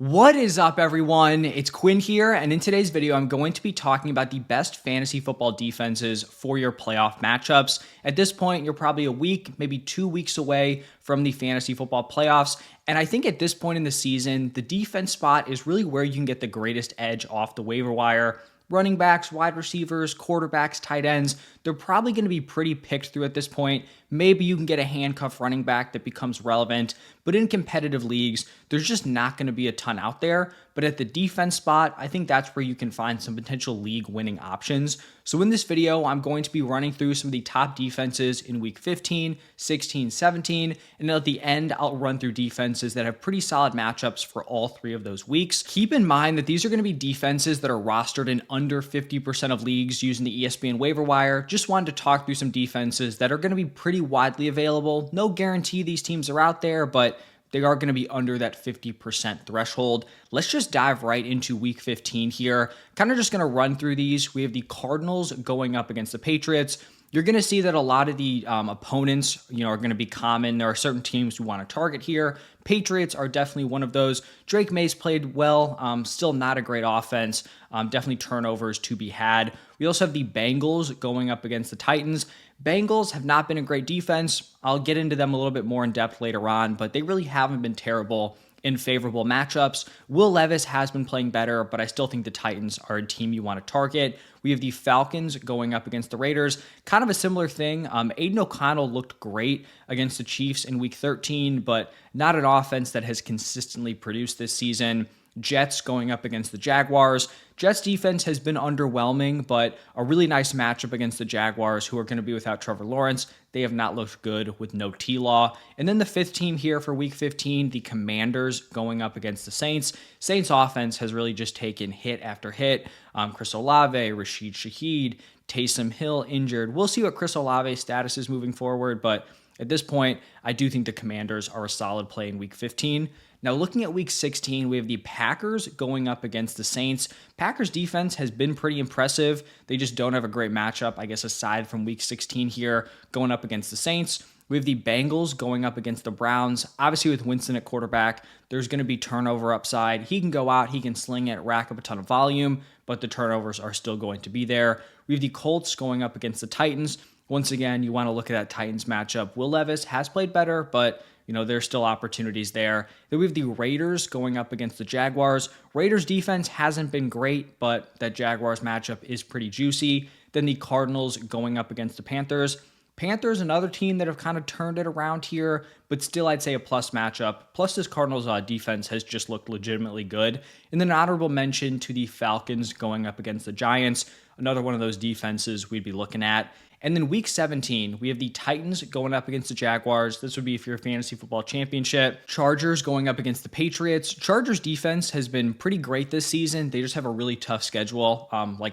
What is up, everyone? It's Quinn here, and in today's video, I'm going to be talking about the best fantasy football defenses for your playoff matchups. At this point, you're probably a week, maybe 2 weeks away from the fantasy football playoffs, and I think at this point in the season, the defense spot is really where you can get the greatest edge off the waiver wire. Running backs, wide receivers, quarterbacks, tight ends, they're probably going to be pretty picked through at this point. Maybe you can get a handcuff running back that becomes relevant, but in competitive leagues, there's just not going to be a ton out there. But at the defense spot, I think that's where you can find some potential league winning options. So in this video, I'm going to be running through some of the top defenses in week 15, 16, 17, and then at the end, I'll run through defenses that have pretty solid matchups for all three of those weeks. Keep in mind that these are going to be defenses that are rostered in under 50% of leagues using the ESPN waiver wire. Just wanted to talk through some defenses that are going to be pretty widely available. No guarantee these teams are out there, but they are going to be under that 50% threshold. Let's just dive right into week 15 here. Kind of just going to run through these. We have the Cardinals going up against the Patriots. You're going to see that a lot of the opponents, are going to be common. There are certain teams we want to target here. Patriots are definitely one of those. Drake May's played well. Still not a great offense. Definitely turnovers to be had. We also have the Bengals going up against the Titans. Bengals have not been a great defense. I'll get into them a little bit more in depth later on, but they really haven't been terrible in favorable matchups. Will Levis has been playing better, but I still think the Titans are a team you want to target. We have the Falcons going up against the Raiders. Kind of a similar thing. Aiden O'Connell looked great against the Chiefs in week 13, but not an offense that has consistently produced this season. Jets going up against the Jaguars. Jets defense has been underwhelming, but a really nice matchup against the Jaguars, who are going to be without Trevor Lawrence. They have not looked good with no T-Law. And then the fifth team here for week 15, the Commanders going up against the Saints. Saints offense has really just taken hit after hit. Chris Olave, Rashid Shaheed, Taysom Hill injured. We'll see what Chris Olave's status is moving forward, but at this point, I do think the Commanders are a solid play in week 15. Now, looking at week 16, we have the Packers going up against the Saints. Packers defense has been pretty impressive. They just don't have a great matchup, I guess, aside from week 16 here, going up against the Saints. We have the Bengals going up against the Browns. Obviously, with Winston at quarterback, there's going to be turnover upside. He can go out, he can sling it, rack up a ton of volume, but the turnovers are still going to be there. We have the Colts going up against the Titans. Once again, you want to look at that Titans matchup. Will Levis has played better, but there's still opportunities there. Then we have the Raiders going up against the Jaguars. Raiders defense hasn't been great, but that Jaguars matchup is pretty juicy. Then the Cardinals going up against the Panthers. Panthers, another team that have kind of turned it around here, but still I'd say a plus matchup. Plus this Cardinals defense has just looked legitimately good. And then an honorable mention to the Falcons going up against the Giants. Another one of those defenses we'd be looking at. And then week 17, we have the Titans going up against the Jaguars. This would be for your fantasy football championship. Chargers going up against the Patriots. Chargers defense has been pretty great this season. They just have a really tough schedule,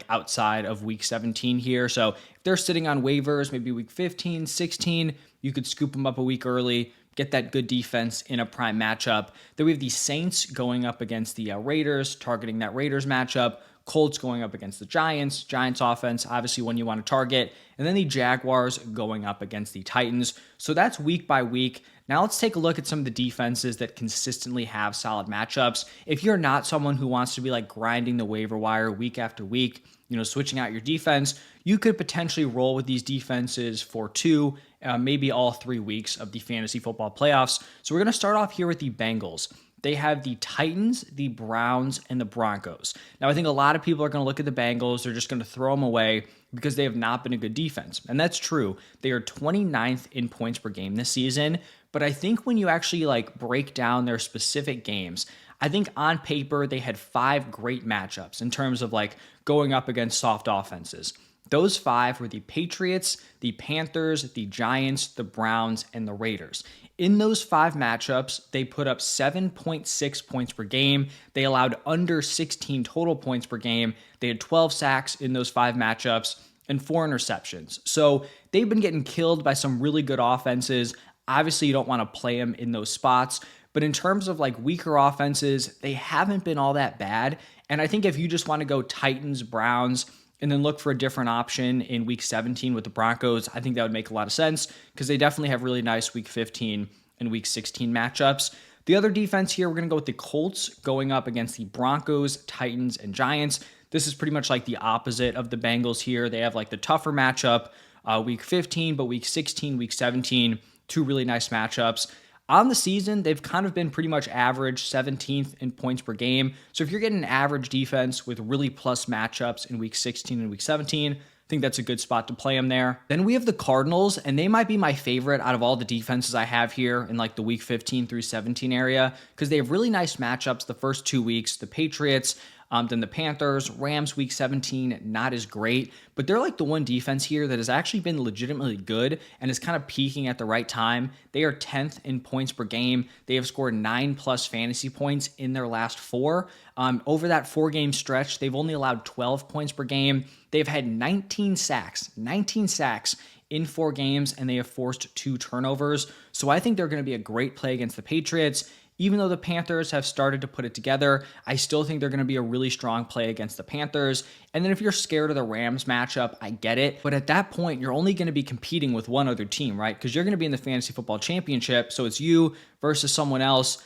outside of week 17 here. So if they're sitting on waivers, maybe week 15, 16, you could scoop them up a week early, get that good defense in a prime matchup. Then we have the Saints going up against the Raiders, targeting that Raiders matchup. Colts going up against the Giants. Giants offense, obviously one you want to target. And then the Jaguars going up against the Titans. So that's week by week. Now let's take a look at some of the defenses that consistently have solid matchups. If you're not someone who wants to be grinding the waiver wire week after week, switching out your defense, you could potentially roll with these defenses for maybe all 3 weeks of the fantasy football playoffs. So we're going to start off here with the Bengals. They have the Titans, the Browns, and the Broncos. Now, I think a lot of people are going to look at the Bengals. They're just going to throw them away because they have not been a good defense. And that's true. They are 29th in points per game this season. But I think when you actually break down their specific games, I think on paper they had 5 great matchups in terms of going up against soft offenses. Those 5 were the Patriots, the Panthers, the Giants, the Browns, and the Raiders. In those 5 matchups, they put up 7.6 points per game. They allowed under 16 total points per game. They had 12 sacks in those 5 matchups and 4 interceptions. So they've been getting killed by some really good offenses. Obviously, you don't want to play them in those spots. But in terms of weaker offenses, they haven't been all that bad. And I think if you just want to go Titans, Browns, and then look for a different option in week 17 with the Broncos, I think that would make a lot of sense because they definitely have really nice week 15 and week 16 matchups. The other defense here, we're going to go with the Colts going up against the Broncos, Titans, and Giants. This is pretty much like the opposite of the Bengals here. They have like the tougher matchup week 15, but week 16, week 17, two really nice matchups. On the season, they've kind of been pretty much average, 17th in points per game. So if you're getting an average defense with really plus matchups in week 16 and week 17, I think that's a good spot to play them there. Then we have the Cardinals, and they might be my favorite out of all the defenses I have here in like the week 15 through 17 area, because they have really nice matchups the first 2 weeks. The Patriots, then the Panthers, Rams week 17, not as great, but they're like the one defense here that has actually been legitimately good and is kind of peaking at the right time. They are 10th in points per game. They have scored 9+ fantasy points in their last 4. Over that 4-game stretch, they've only allowed 12 points per game. They've had 19 sacks in 4 games, and they have forced 2 turnovers. So I think they're going to be a great play against the Patriots. Even though the Panthers have started to put it together, I still think they're going to be a really strong play against the Panthers. And then if you're scared of the Rams matchup, I get it. But at that point, you're only going to be competing with one other team, right? Because you're going to be in the Fantasy Football Championship. So it's you versus someone else.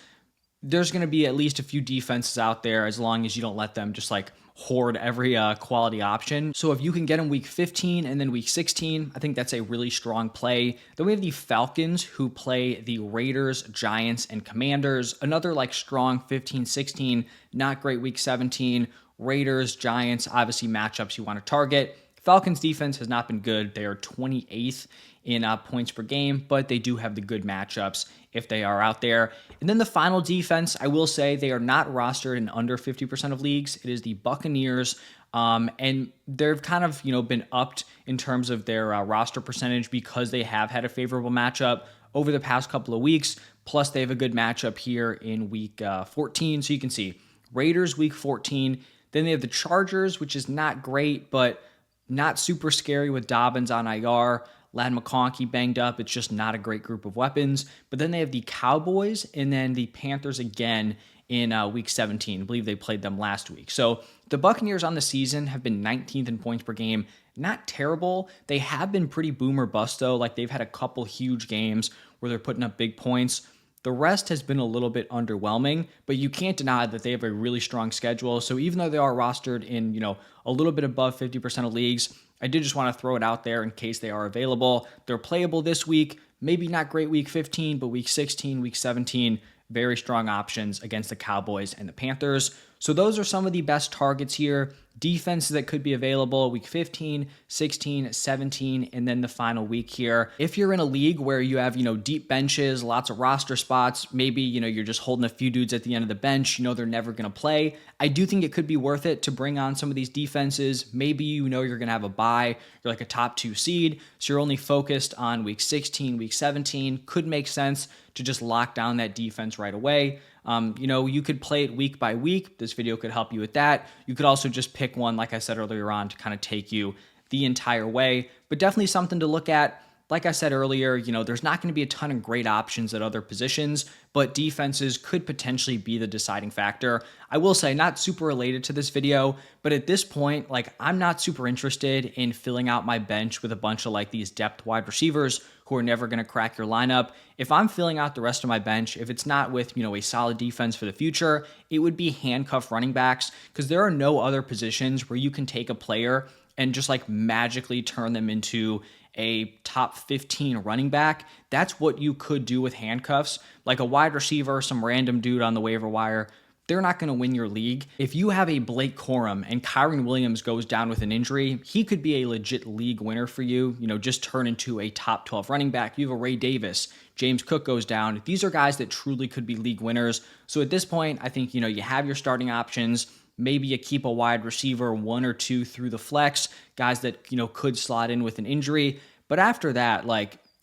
There's going to be at least a few defenses out there as long as you don't let them just like hoard every quality option. So if you can get them week 15 and then week 16, I think that's a really strong play. Then we have the Falcons, who play the Raiders, Giants, and Commanders. Another like strong 15, 16, not great week 17. Raiders, Giants, obviously matchups you want to target. Falcons defense has not been good. They are 28th in points per game, but they do have the good matchups if they are out there. And then the final defense, I will say they are not rostered in under 50% of leagues. It is the Buccaneers. And they've kind of, been upped in terms of their roster percentage because they have had a favorable matchup over the past couple of weeks. Plus, they have a good matchup here in week 14. So you can see Raiders week 14. Then they have the Chargers, which is not great, but not super scary with Dobbins on IR. Lad McConkey banged up. It's just not a great group of weapons. But then they have the Cowboys and then the Panthers again in week 17. I believe they played them last week. So the Buccaneers on the season have been 19th in points per game. Not terrible. They have been pretty boom or bust, though. Like they've had a couple huge games where they're putting up big points. The rest has been a little bit underwhelming, but you can't deny that they have a really strong schedule. So even though they are rostered in, a little bit above 50% of leagues, I did just want to throw it out there in case they are available. They're playable this week. Maybe not great week 15, but week 16, week 17, very strong options against the Cowboys and the Panthers. So those are some of the best targets here. Defenses that could be available week 15, 16, 17, and then the final week here. If you're in a league where you have, deep benches, lots of roster spots, maybe, you're just holding a few dudes at the end of the bench, they're never going to play. I do think it could be worth it to bring on some of these defenses. Maybe you're going to have a bye. You're like a top 2 seed, so you're only focused on week 16, week 17. Could make sense to just lock down that defense right away. You could play it week by week. This video could help you with that. You could also just pick one, like I said earlier on, to kind of take you the entire way, but definitely something to look at. Like I said earlier, there's not going to be a ton of great options at other positions, but defenses could potentially be the deciding factor. I will say, not super related to this video, but at this point, I'm not super interested in filling out my bench with a bunch of these depth wide receivers who are never going to crack your lineup. If I'm filling out the rest of my bench, if it's not with, a solid defense for the future, it would be handcuff running backs, because there are no other positions where you can take a player and just magically turn them into a top 15 running back. That's what you could do with handcuffs. Like a wide receiver, some random dude on the waiver wire, they're not going to win your league. If you have a Blake Corum and Kyron Williams goes down with an injury, he could be a legit league winner for you. Just turn into a top 12 running back. You have a Ray Davis, James Cook goes down. These are guys that truly could be league winners. So at this point, I think, you have your starting options. Maybe you keep a wide receiver, 1 or 2 through the flex, guys that, could slot in with an injury. But after that,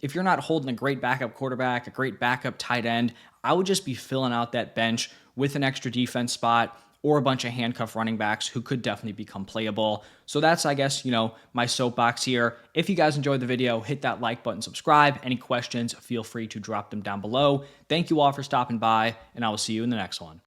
if you're not holding a great backup quarterback, a great backup tight end, I would just be filling out that bench with an extra defense spot or a bunch of handcuff running backs who could definitely become playable. So that's, I guess, my soapbox here. If you guys enjoyed the video, hit that like button, subscribe. Any questions, feel free to drop them down below. Thank you all for stopping by, and I will see you in the next one.